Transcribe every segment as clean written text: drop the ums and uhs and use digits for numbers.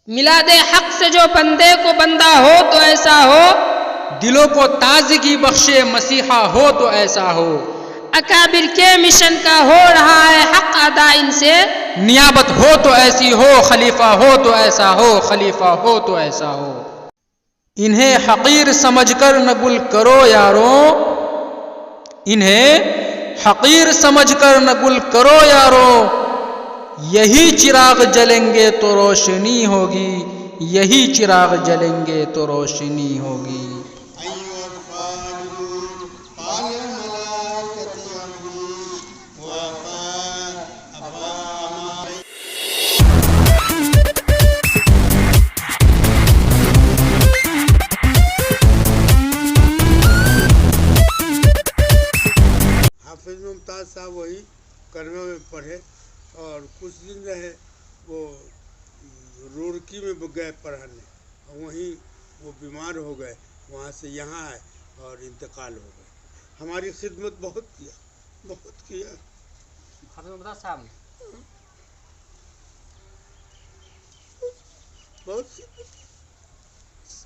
मिलादे हक से जो बंदे को बंदा हो तो ऐसा हो, दिलों को ताजगी बख्शे मसीहा हो तो ऐसा हो। अकाबिर के मिशन का हो रहा है हक अदा इनसे, नियाबत हो तो ऐसी हो, खलीफा हो तो ऐसा हो, खलीफा हो तो ऐसा हो। इन्हें हकीर समझकर न गुल करो यारों, इन्हें हकीर समझकर न गुल करो यारों, यही चिराग जलेंगे तो रोशनी होगी, यही चिराग जलेंगे तो रोशनी होगी। हाफिज मुमताज़ साहब वही करवे में पढ़े और कुछ दिन रहे, वो रुड़की में गए पढ़ने और वहीं वो बीमार हो गए, वहाँ से यहाँ आए और इंतकाल हो गए। हमारी खिदमत बहुत किया, बहुत किया। हाफिज मुमताज़ साहब ने बहुत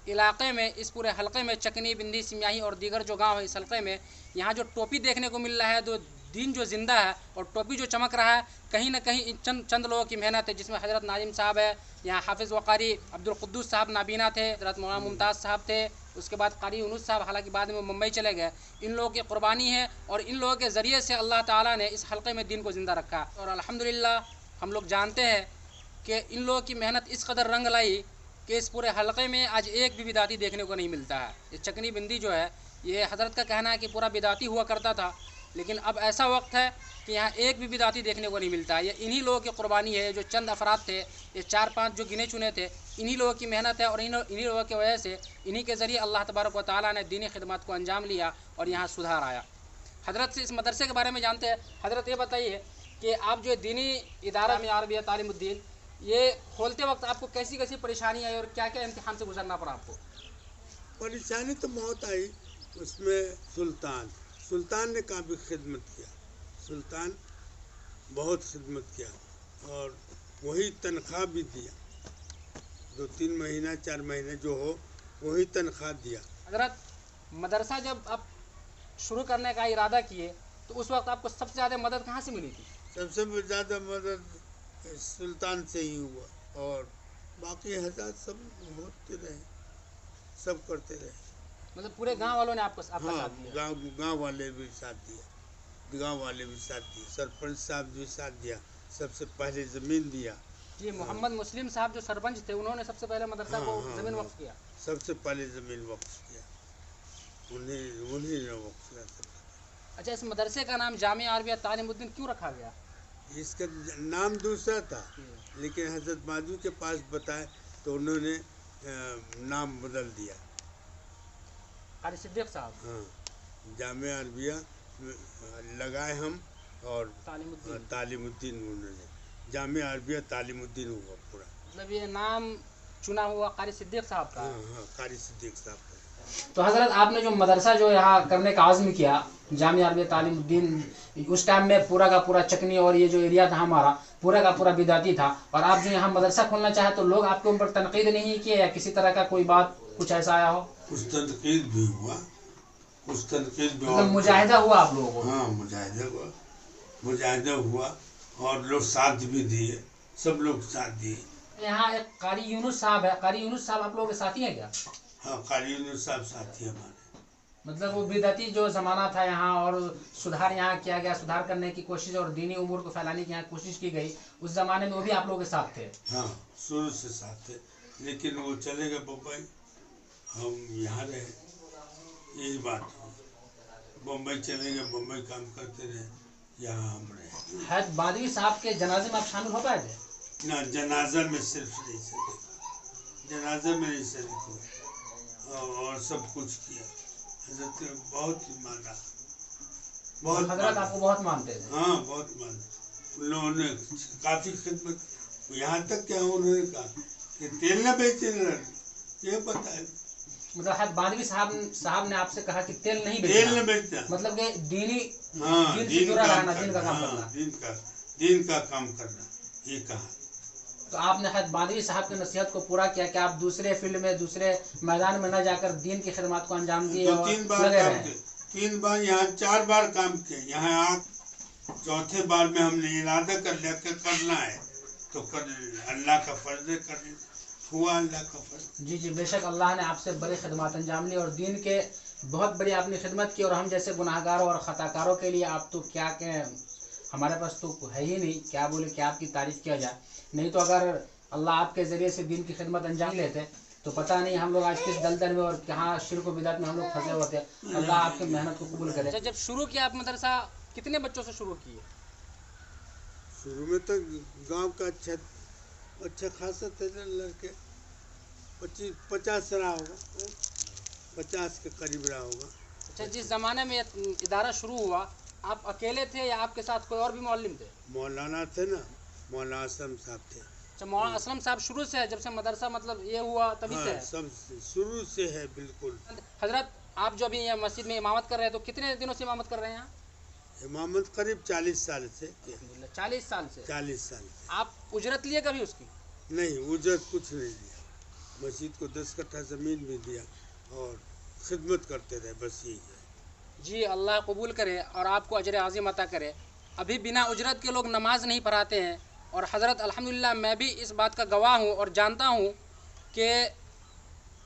इलाके में, इस पूरे हलके में चकनी, बिंदी, सिमयाही और दीगर जो गांव है इस हलके में, यहाँ जो टोपी देखने को मिल रहा है, तो दीन जो जिंदा है और टोपी जो चमक रहा है, कहीं ना कहीं चंद लोगों की मेहनत है, जिसमें हज़रत नाजिम साहब है, यहाँ हाफिज़ व कारी अब्दुल कुद्दूस साहब नाबीना थे, हज़रत मौलाना मुमताज़ साहब थे, उसके बाद कारी यूनुस साहब, हालांकि बाद में मुंबई चले गए। इन लोगों की कुर्बानी है और इन लोगों के ज़रिए से अल्लाह ताला ने इस हलके में दीन को ज़िंदा रखा। और अल्हम्दुलिल्लाह हम लोग जानते हैं कि इन लोगों की मेहनत इस कदर रंग लाई कि इस पूरे हलके में आज एक भी बिदाती देखने को नहीं मिलता है। ये चकनी बिंदी जो है, ये हज़रत का कहना है कि पूरा बिदाती हुआ करता था, लेकिन अब ऐसा वक्त है कि यहाँ एक भी बिदाती देखने को नहीं मिलता है। ये इन्हीं लोगों की कुर्बानी है, जो चंद अफराद थे, ये 4-5 जो गिने चुने थे, इन्हीं लोगों की मेहनत है और इन्हीं लोगों की वजह से, इन्हीं के ज़रिए अल्लाह तबारक व तआला ने दीनी खिदमत को अंजाम लिया और यहाँ सुधार आया। हज़रत से इस मदरसे के बारे में जानते हैं। हज़रत ये बताइए कि आप जो दीनी इदारा में अरबिया तालीमुद्दीन, ये खोलते वक्त आपको कैसी कैसी परेशानी आई और क्या क्या इम्तिहान से गुजरना पड़ा आपको? परेशानी तो बहुत आई। उसमें सुल्तान ने काफ़ी खिदमत किया, सुल्तान बहुत खिदमत किया और वही तनख्वाह भी दिया, 2-3 महीना 4 महीने जो हो वही तनख्वाह दिया। हज़रत मदरसा जब आप शुरू करने का इरादा किए तो उस वक्त आपको सबसे ज़्यादा मदद कहाँ से मिली थी? सबसे ज़्यादा मदद सुल्तान से ही हुआ और बाकी हज़ार सब होते रहे, सब करते रहे। मतलब पूरे गांव वालों ने आपका हाँ, साथ दिया? गांव वाले भी साथ दिया, गांव वाले भी साथ दिए, सरपंच साहब भी साथ दिया, सबसे पहले ज़मीन दिया। जी, मोहम्मद मुस्लिम साहब जो सरपंच थे, उन्होंने सबसे पहले मदरसा को ज़मीन वक्फ किया। सबसे पहले ज़मीन वक्फ किया, उन्हीं ने वक्फ किया। अच्छा, इस मदरसे का नाम जामिया अरबिया तालीमुद्दीन क्यों रखा गया? इसका नाम दूसरा था, लेकिन हज़रत माधवी के पास बताए तो उन्होंने नाम बदल दिया। कारी सिद्दीक साहब? हाँ, जामिया अरबिया लगाए हम और तालीमुद्दीन उन्होंने, जामिया अरबिया तालीमुद्दीन हुआ पूरा। मतलब ये नाम चुना हुआ कारी सिद्दीक साहब का? हाँ, कारी सिद्दीक साहब का। तो हज़रत आपने जो मदरसा जो यहाँ करने का आज़्म किया, जामिया अरबिया तालीमुद्दीन, उस टाइम में पूरा का पूरा चकनी और ये जो एरिया था हमारा, पूरा का पूरा बिदाती था, और आप जो यहाँ मदरसा खोलना चाहे तो लोग आपके ऊपर तनकीद नहीं किए या किसी तरह का कोई बात कुछ ऐसा आया हो? कुछ तनकीद भी हुआ, कुछ तनकीद भी, मतलब मुजाहिदा हुआ आप लोगों को? हाँ, मुजाहिदा हुआ और लोग साथ भी दिए, सब लोग साथ दिए। यहाँ एक कारी यूनुस साहब है, कारी यूनुस साहब आप लोगों के साथी हैं क्या? हाँ, कारी यूनुस साहब साथी हमारे। मतलब वो बिदअती जो ज़माना था यहाँ और सुधार यहाँ किया गया, सुधार करने की कोशिश और दीनी उमूर को फैलाने की यहाँ कोशिश की गई, उस ज़माने में वो भी आप लोगों के साथ थे? हाँ, शुरू से साथ थे, लेकिन वो चले गए बम्बई, हम यहाँ रहे, यही बात है। बम्बई चले गए, बम्बई काम करते रहे, यहाँ हम रहे। हैद बादवी साहब के जनाजे में आप शामिल हो पाए थे? ना, जनाजा में सिर्फ नहीं सके, जनाजा में नहीं शरीक हुए और सब कुछ किया। हज़रत बहुत माना, बहुत हज़रत आपको बहुत मानते थे? हाँ, बहुत माना। उन लोगों ने काफ़ी खिदमत, यहाँ तक क्या उन्होंने कहा कि तेल न बेचे, ये बताए। मतलब हैद बादवी साहब ने आपसे कहा कि तेल नहीं बेचना, तेल न बेचना, मतलब कि दीनी, हाँ, दीन से जुड़ा रहना, दीन का काम करना, दीन का काम करना, ये कहा। तो आपने हज़रत बादवी साहब की नसीहत को पूरा किया कि आप दूसरे फील्ड में, दूसरे मैदान में न जाकर दीन की खिदमत को अंजाम दिए तो और 3 बार लगे काम रहे। किए, 3 बार यहाँ 4 बार काम किए। यहाँ चौथे बार में हमने इरादा कर लिया कि करना है तो कर, अल्लाह का फर्ज कर हुआ, अल्लाह का फर्ज। जी जी, बेशक अल्लाह ने आपसे बड़ी खिदमत अंजाम ली और दीन के बहुत बड़ी आपने खिदमत की। और हम जैसे गुनाहगारों और ख़ताकारों के लिए आप तो क्या कहें, हमारे पास तो है ही नहीं, क्या बोले, क्या आपकी तारीफ़ किया जाए। नहीं तो अगर अल्लाह आपके ज़रिए से दीन की खिदमत अंजाम लेते तो पता नहीं हम लोग आज किस दलदल में और कहाँ शिर्क व बिदअत में हम लोग फंसे होते। अल्लाह आपकी मेहनत को कबूल करे। जब शुरू किया आप मदरसा, कितने बच्चों से शुरू किए? शुरू में तो गांव का अच्छा खासा थे लड़के, 50 रहा होगा, 50 के करीब रहा होगा। अच्छा, जिस ज़माने में इदारा शुरू हुआ आप अकेले थे या आपके साथ कोई और भी मौलम थे? मौलाना थे ना, मौलाना असलम साहब थे। अच्छा, मौलाना असलम साहब शुरू से है, जब से मदरसा मतलब ये हुआ तभी से हाँ, है? सब शुरू से है बिल्कुल। हजरत, आप जो अभी यहाँ मस्जिद में इमामत कर रहे हैं तो कितने दिनों से इमामत कर रहे हैं यहाँ? इमामत करीब 40 साल से। 40 साल से। 40 साल से। आप उजरत लिए कभी उसकी? नहीं, उजरत कुछ नहीं दिया। मस्जिद को 10 कट्ठा ज़मीन भी दिया और खिदमत करते रहे, बस यही है। जी, अल्लाह कबूल करे और आपको अजर आज़िम अता करे। अभी बिना उजरत के लोग नमाज नहीं पढ़ाते हैं और हज़रत अल्हम्दुलिल्लाह मैं भी इस बात का गवाह हूँ और जानता हूँ कि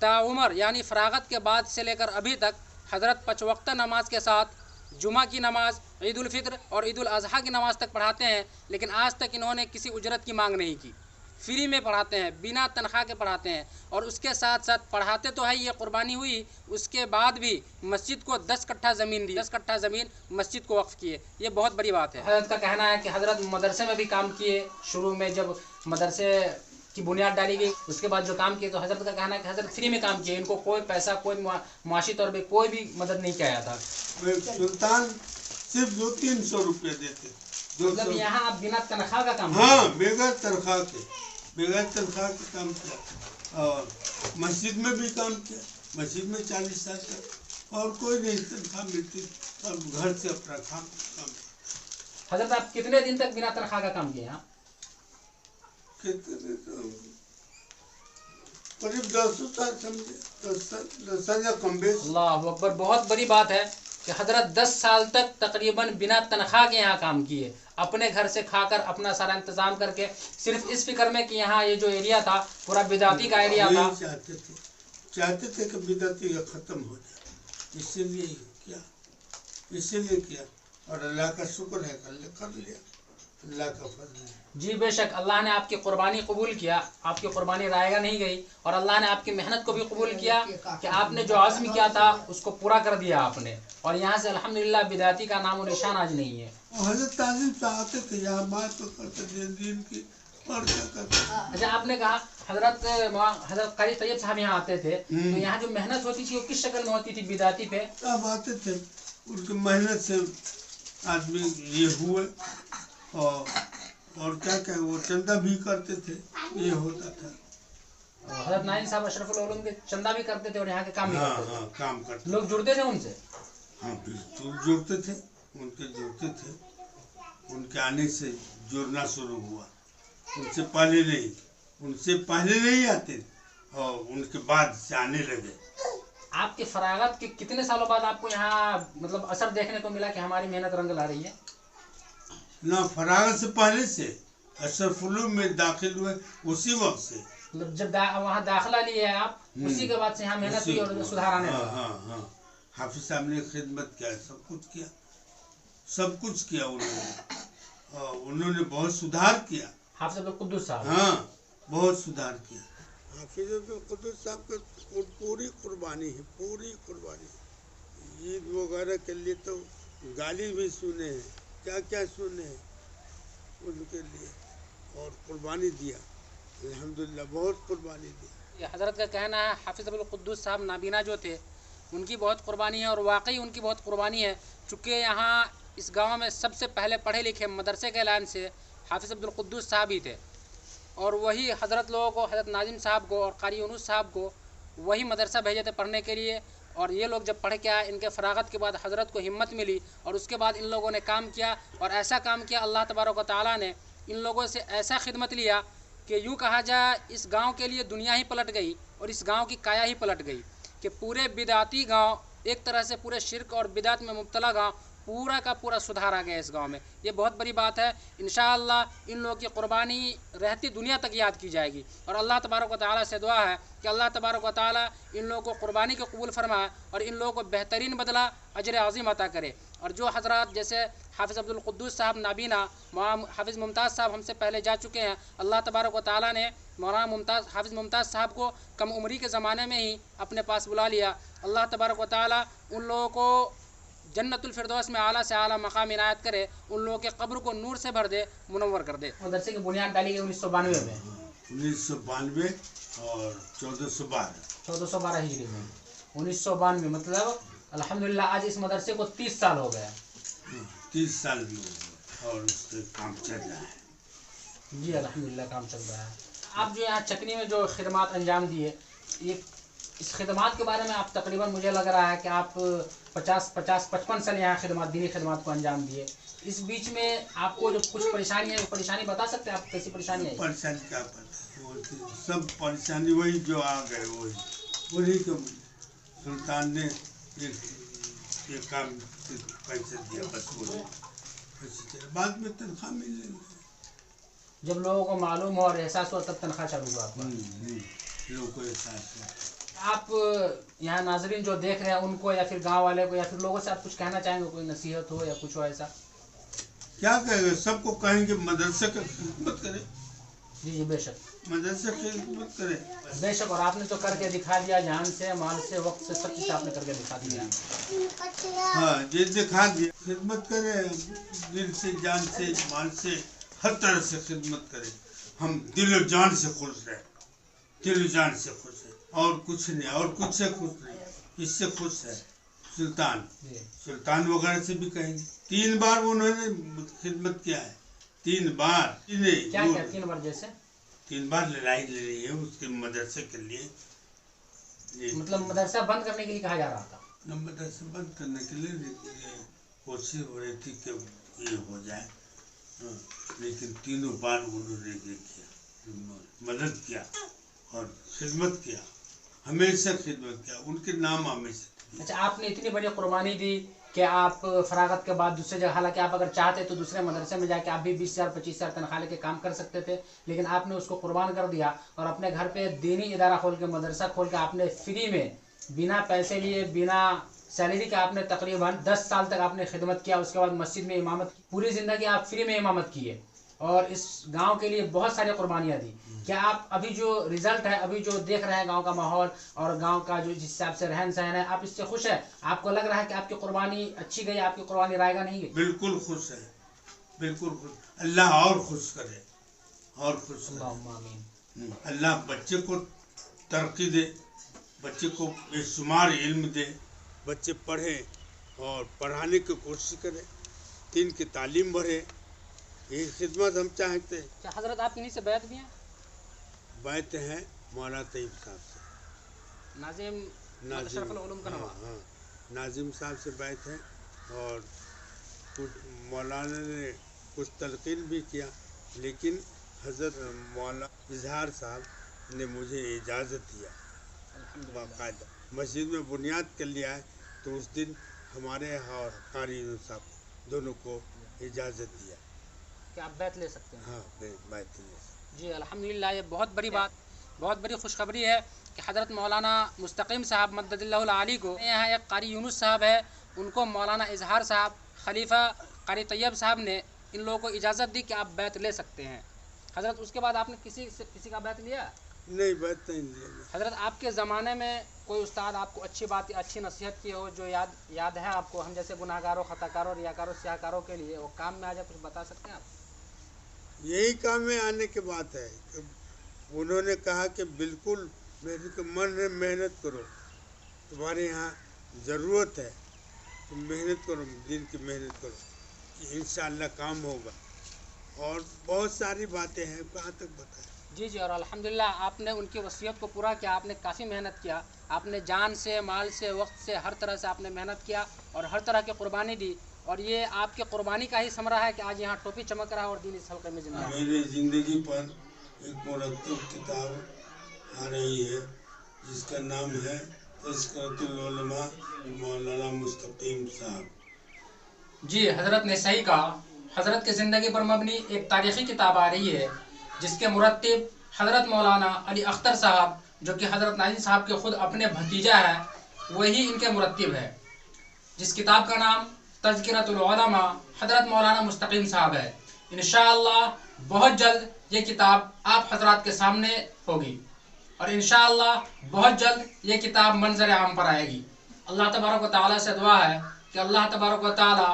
ताउमर यानी फ़रागत के बाद से लेकर अभी तक हज़रत 5 वक्त नमाज के साथ जुमा की नमाज, ईद उल फित्र और ईद उल अज़हा की नमाज़ तक पढ़ाते हैं, लेकिन आज तक इन्होंने किसी उजरत की मांग नहीं की। फ्री में पढ़ाते हैं, बिना तनख्वाह के पढ़ाते हैं और उसके साथ साथ पढ़ाते तो है, ये कुर्बानी हुई, उसके बाद भी मस्जिद को 10 कट्ठा ज़मीन दी, 10 कट्ठा ज़मीन मस्जिद को वक्फ़ किए। ये बहुत बड़ी बात है। हज़रत का कहना है कि हज़रत मदरसे में भी काम किए। शुरू में जब मदरसे की बुनियाद डाली गई उसके बाद जो काम किए, तो हज़रत का कहना है कि हज़रत फ्री में काम किए, इनको कोई पैसा, कोई माशी तौर पर कोई भी मदद नहीं किया था। सुल्तान सिर्फ 200-300 रुपये देते। मतलब यहाँ आप बिना तनख्वाह का काम? हाँ, बगैर तनख्वाह के काम किया और मस्जिद में भी काम किया। मस्जिद में 40 साल तक और कोई नहीं तनख्वाह मिलती और घर से अपना काम। हज़रत, आप कितने दिन तक बिना तनख्वाह का काम किए यहाँ? करीब 10 साल समझे, 10 साल या कम बेश। अल्लाह अकबर, बहुत बड़ी बात है कि हज़रत 10 साल तक तकरीबन बिना तनख्वाह के यहाँ काम किए, अपने घर से खाकर अपना सारा इंतज़ाम करके, सिर्फ इस फिक्र में कि यहाँ ये जो एरिया था पूरा बिदाती का एरिया था। चाहते थे कि बिदाती का ख़त्म हो जाए, इसीलिए किया और अल्लाह का शुक्र है कर लिया, अल्लाह का फजल है। जी बेशक, अल्लाह ने आपकी कुर्बानी कबूल किया, आपकी कुर्बानी रायगा नहीं गई और अल्लाह ने आपकी मेहनत को भी कबूल किया कि आपने जो आज़म किया था उसको पूरा कर दिया आपने। और यहाँ से अल्हम्दुलिल्लाह बिदाती का नाम और निशान आज नहीं है। हज़रत ताज़िम चाहते थे यहाँ बात तो करते थे दीन की और क्या करते। अच्छा, आपने कहा हज़रत कारी तैयब साहब यहाँ आते थे, तो यहाँ जो मेहनत होती थी वो किस शक्ल में होती थी बिदाती पे? अब आते थे, उनकी मेहनत से आदमी ये हुए और क्या वो चंदा भी करते थे, ये होता था। हज़रत नाइन साहब अशरफुल उलूम के चंदा भी करते थे और यहाँ के काम भी करते थे। हाँ, काम करते लोग जुड़ते थे उनसे? हाँ, बिल्कुल जुड़ते थे, उनके आने से जुड़ना शुरू हुआ। उनसे पहले नहीं आते और उनके बाद से आने लगे। आपके फरागत के कितने सालों बाद आपको यहाँ मतलब असर देखने को मिला कि हमारी मेहनत रंग ला रही है? ना, फरागत से पहले से अशरफुल उलूम में दाखिल हुए उसी वक्त से, मतलब जब वहाँ दाखिला लिए आप उसी के बाद से यहाँ मेहनत हुई और सुधार आने लगा। हाँ, हाफिज साहब ने खिदमत किया, सब कुछ किया उन्होंने बहुत सुधार किया। हाफिज अब्दुल कुद्दूस साहब? हाँ, बहुत सुधार किया। हाफिज अब्दुल कुद्दूस साहब की पूरी कुर्बानी है, पूरी कुर्बानी। ईद वगैरह के लिए तो गाली भी सुने हैं, क्या सुने हैं उनके लिए, और कुर्बानी दिया, अल्हम्दुलिल्लाह बहुत कुर्बानी दी। हज़रत का कहना है हाफिज अब्दुल कुद्दूस साहब नाबीना जो थे उनकी बहुत कुर्बानी है और वाकई उनकी बहुत कुर्बानी है। चूँकि यहाँ इस गांव में सबसे पहले पढ़े लिखे मदरसे के ऐलान से हाफिज अब्दुल कुद्दूस साहब ही थे और वही हज़रत लोगों को, हज़रत नाजिम साहब को और कारी यूनुस साहब को वही मदरसा भेजे थे पढ़ने के लिए। और ये लोग जब पढ़ के आए, इनके फ़रागत के बाद हज़रत को हिम्मत मिली और उसके बाद इन लोगों ने काम किया और ऐसा काम किया, अल्लाह तबारक व तआला ने इन लोगों से ऐसा खिदमत लिया कि यूँ कहा जाए इस गांव के लिए दुनिया ही पलट गई और इस गांव की काया ही पलट गई कि पूरे बिदाती गांव, एक तरह से पूरे शिरक और बिदात में मुब्तला गांव, पूरा का पूरा सुधार आ गया इस गांव में। ये बहुत बड़ी बात है। इंशाअल्लाह इन लोगों की कुर्बानी रहती दुनिया तक याद की जाएगी और अल्लाह तबारक व तआला से दुआ है कि अल्लाह तबारक व तआला इन लोगों को कुर्बानी को कबूल फरमाए और इन लोगों को बेहतरीन बदला अजर अज़ीम अता करे। और जो हज़रात जैसे हाफ़िज़ अब्दुल क़ुद्दूस साहब नाबीना, मौलाना हाफ़िज़ मुमताज़ साहब हमसे पहले जा चुके हैं, अल्लाह तबारक व तआला ने मौलाना हाफ़िज़ मुमताज़ साहब को कम उम्री के ज़माने में ही अपने पास बुला लिया। अल्लाह तबारक व तआला उन लोगों को जन्नतुल फिरदौस में आला से आला मकाम इनायत करे, उन लोगों के कब्र को नूर से भर दे, मुनव्वर कर दे। मदरसे की बुनियाद डाली गई 1992 में, 1992 और 1412 हिजरी में। 1992 मतलब अल्हम्दुलिल्लाह आज इस मदरसे को 30 साल हो गया। 30 साल भी हो गए और उससे काम चल रहा है। जी अल्हम्दुलिल्लाह काम चल रहा है। आप जो यहाँ चकनी में जो खिदमात अंजाम दिए, ये इस खिदमात के बारे में आप तकरीबन मुझे लग रहा है कि आप 55 साल यहाँ खिदमात दीनी खिदमात को अंजाम दिए। इस बीच में आपको जो कुछ परेशानी है, परेशानी बता सकते हैं आप कैसी परेशानी है? परेशानी क्या पता, सब परेशानी वही जो आ गए वही तो सुल्तान ने ये काम पैसे दिया बस वही, बाद में तनख्वाह मिल। जब लोगों को मालूम हो और एहसास हुआ तब तनख्वाह चालू हुआ आपका? लोगों को एहसास हुआ। आप यहाँ नाजरीन जो देख रहे हैं उनको या फिर गांव वाले को या फिर लोगों से आप कुछ कहना चाहेंगे, कोई नसीहत हो या कुछ हो ऐसा? क्या कहेंगे, सबको कहेंगे मदरसे का खिदमत करें। जी जी बेशक, मदरसे की खिदमत करें बेशक। और आपने तो करके दिखा दिया, जान से, माल से, वक्त से, सब चीज़ आपने करके दिखा दिया। हाँ ये दिखा दिया। खिदमत करें दिल से, जान से, माल से, हर तरह से खिदमत करें। हम दिल और जान से खुश रहे, दिल और जान से खुश है और कुछ नहीं, और कुछ से खुश नहीं, इससे खुश है सुल्तान वगैरह से भी कहेंगे। 3 बार उन्होंने खिदमत किया है, 3 बार। क्या 3 बार? जैसे 3 बार लड़ाई लड़ी है उसके मदरसे के लिए। मतलब मदरसा बंद करने के लिए कहा जा रहा था? मदरसा बंद करने के लिए कोशिश हो रही थी कि ये हो जाए, लेकिन 3 बार उन्होंने ये किया, मदद किया और खिदमत किया, हमेशा खिदमत किया, उनके नाम हमेशा। अच्छा, आपने इतनी बड़ी कुर्बानी दी कि आप फरागत के बाद दूसरे जगह, हालांकि आप अगर चाहते तो दूसरे मदरसे में जाके आप भी 20,000 25,000 तनख्वाह लेके काम कर सकते थे, लेकिन आपने उसको कुर्बान कर दिया और अपने घर पे दीनी इदारा खोल के, मदरसा खोल के आपने फ्री में, बिना पैसे लिए, बिना सैलरी के आपने तकरीबन 10 साल तक आपने खिदमत किया। उसके बाद मस्जिद में इमामत की, पूरी ज़िंदगी आप फ्री में इमामत किए और इस गांव के लिए बहुत सारी कुर्बानियाँ दी। क्या आप अभी जो रिजल्ट है, अभी जो देख रहे हैं गांव का माहौल और गांव का जो जिस हिसाब से रहन सहन है, आप इससे खुश है? आपको लग रहा है कि आपकी कुर्बानी अच्छी गई, आपकी कुर्बानी रायगा नहीं गई? बिल्कुल खुश है, बिल्कुल खुश। अल्लाह और खुश करे, और खुश करे। अल्लाह बच्चे को तरक्की दे, बच्चे को बेशुमार इल्म दे, बच्चे पढ़ें और पढ़ाने की कोशिश करें, दीन की तालीम बढ़े, यही खिदमत हम चाहते हैं। क्या हजरत आप इन्हीं से बैत भी हैं? बैत हैं मौलाना तैयब साहब से, नाजिम अशरफुल उलूम का नाम। हाँ, नाजिम साहब से बैत है और कुछ मौलाना ने कुछ तलकीन भी किया, लेकिन हज़रत मौलाना इजहार साहब ने मुझे इजाज़त दिया, बाकायदा मस्जिद में बुनियाद कर लिया है, तो उस दिन हमारे यहाँ और कारी साहब दोनों को इजाज़त दिया कि आप बैत ले सकते हैं। हाँ, बैत ले सकते। जी अल्हम्दुलिल्लाह, ये बहुत बड़ी बात, बहुत बड़ी खुशखबरी है कि हज़रत मौलाना मुस्तकीम साहब मद्ददिल्लाहुल आली को, यहाँ एक कारी यूनुस साहब है, उनको मौलाना इजहार साहब, खलीफा कारी तैयब साहब ने इन लोगों को इजाज़त दी कि आप बैत ले सकते हैं। हज़रत उसके बाद आपने किसी का बैत लिया? नहीं, बैत नहीं लिया। हज़रत आपके ज़माने में कोई उस्ताद आपको अच्छी बात, अच्छी नसीहत की हो जो याद है आपको, हम जैसे गुनाहगारों, खताकारों, रियाकारों, सियाकारों के लिए वो काम में आ जाए, कुछ बता सकते हैं आप? यही काम में आने की बात है कि उन्होंने कहा कि बिल्कुल मेरे मन में मेहनत करो, तुम्हारे यहाँ ज़रूरत है, तुम मेहनत करो, दिन की मेहनत करो, इंशाअल्लाह काम होगा। और बहुत सारी बातें हैं, कहाँ तक बताएं। जी जी, और अल्हम्दुलिल्लाह आपने उनकी वसीयत को पूरा किया, आपने काफ़ी मेहनत किया, आपने जान से, माल से, वक्त से, हर तरह से आपने मेहनत किया और हर तरह की कुर्बानी दी, और ये आपके कुर्बानी का ही समरा है कि आज यहाँ टोपी चमक रहा है और दीन इस हल्के में जिंदा है। मेरी ज़िंदगी पर एक मुरत्तब किताब आ रही है जिसका नाम है तज़किरतुल उलमा मौलाना मुस्तकीम साहब। जी, हज़रत ने सही कहा। हज़रत की ज़िंदगी पर मबनी एक तारीख़ी किताब आ रही है जिसके मुरत्तिब हज़रत मौलाना अली अख्तर साहब, जो कि हज़रत नाज़िम साहब के ख़ुद अपने भतीजा है, वही इनके मुरत्तिब है। जिस किताब का नाम तज़किरतुल उलमा हज़रत मौलाना मुस्तकीम साहब है। इंशाअल्लाह बहुत जल्द ये किताब आप हज़रात के सामने होगी और इंशाअल्लाह बहुत जल्द ये किताब मंज़र आम पर आएगी। अल्लाह तबारक व तआला से दुआ है कि अल्लाह तबारक व तआला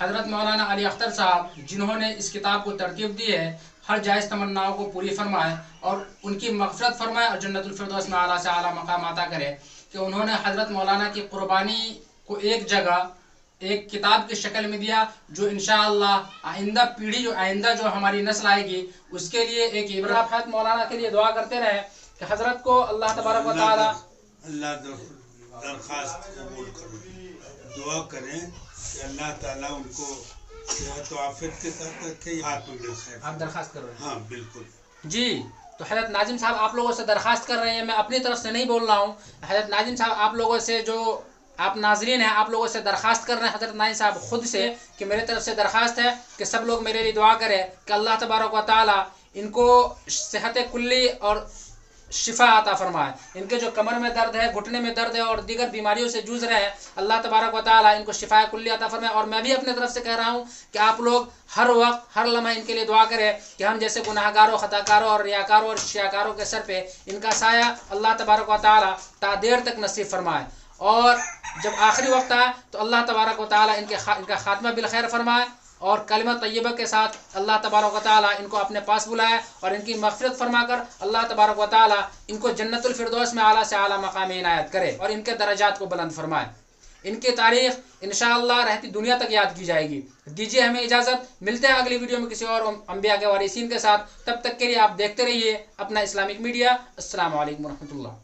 हज़रत मौलाना अली अख्तर साहब जिन्होंने इस किताब को तरतीब दी है, हर जायज़ तमन्नाओं को पूरी फरमाए और उनकी मग़फ़िरत फरमाए और जन्नतुल फ़िरदौस में आला से आला मकाम अता करे कि उन्होंने हज़रत मौलाना की क़ुरबानी को एक जगह एक किताब की शक्ल में दिया, जो इंशाअल्लाह आइंदा पीढ़ी, जो आइंदा जो हमारी नस्ल आएगी, उसके लिए एक इबरत है। मौलाना के लिए दुआ करते रहे कि हज़रत को अल्लाह तबारक व तआला अल्लाह दरख्वास्त कबूल करें, दुआ करें कि अल्लाह ताला उनको सेहत व आफियत के साथ रखे। आप दरख्वास्त कर रहे हैं? हाँ बिल्कुल जी। तो हज़रत नाज़िम साहब आप लोगों से दरख्वास्त कर रहे हैं, मैं अपनी तरफ से नहीं बोल रहा हूँ। हज़रत नाज़िम साहब आप लोगों से, जो आप नाज़रीन हैं, आप लोगों से दरख्वास्त कर रहे हैं हज़रत नाज़िम साहब खुद से कि मेरे तरफ से दरख्वास्त है कि सब लोग मेरे लिए दुआ करें कि अल्लाह तबारक व तआला इनको सेहत कुल्ली और शिफा अता फरमाए। इनके जो कमर में दर्द है, घुटने में दर्द है और दीगर बीमारियों से जूझ रहे हैं, अल्लाह तबारक व तआला इनको शिफा कुल्ली अता फरमाए। और मैं भी अपने तरफ से कह रहा हूँ कि आप लोग हर वक्त हर लम्हा इनके लिए दुआ करें कि हम जैसे गुनाहगारों, खताकारों और रियाकारों और शियाकारों के सर पे इनका साया अल्लाह तबारक व तआला ता देर तक नसीब फरमाए और जब आखिरी वक्त आए तो अल्लाह तबारक व तआला इनका खात्मा बिल खैर फरमाए और कलिमा तय्यबा के साथ अल्लाह तबारक व तआला इनको अपने पास बुलाए और इनकी मग़फ़िरत फरमाकर अल्लाह तबारक व तआला इनको जन्नतुल फ़िरदौस में आला से आला मकाम इनायत करे और इनके दर्जात को बुलंद फरमाए। इनकी तारीख़ इंशाअल्लाह रहती दुनिया तक याद की जाएगी। दीजिए हमें इजाज़त, मिलते हैं अगली वीडियो में किसी और अंबिया के वारिसीन के साथ। तब तक के लिए आप देखते रहिए अपना इस्लामिक मीडिया। अस्सलामु अलैकुम व रहमतुल्लाह।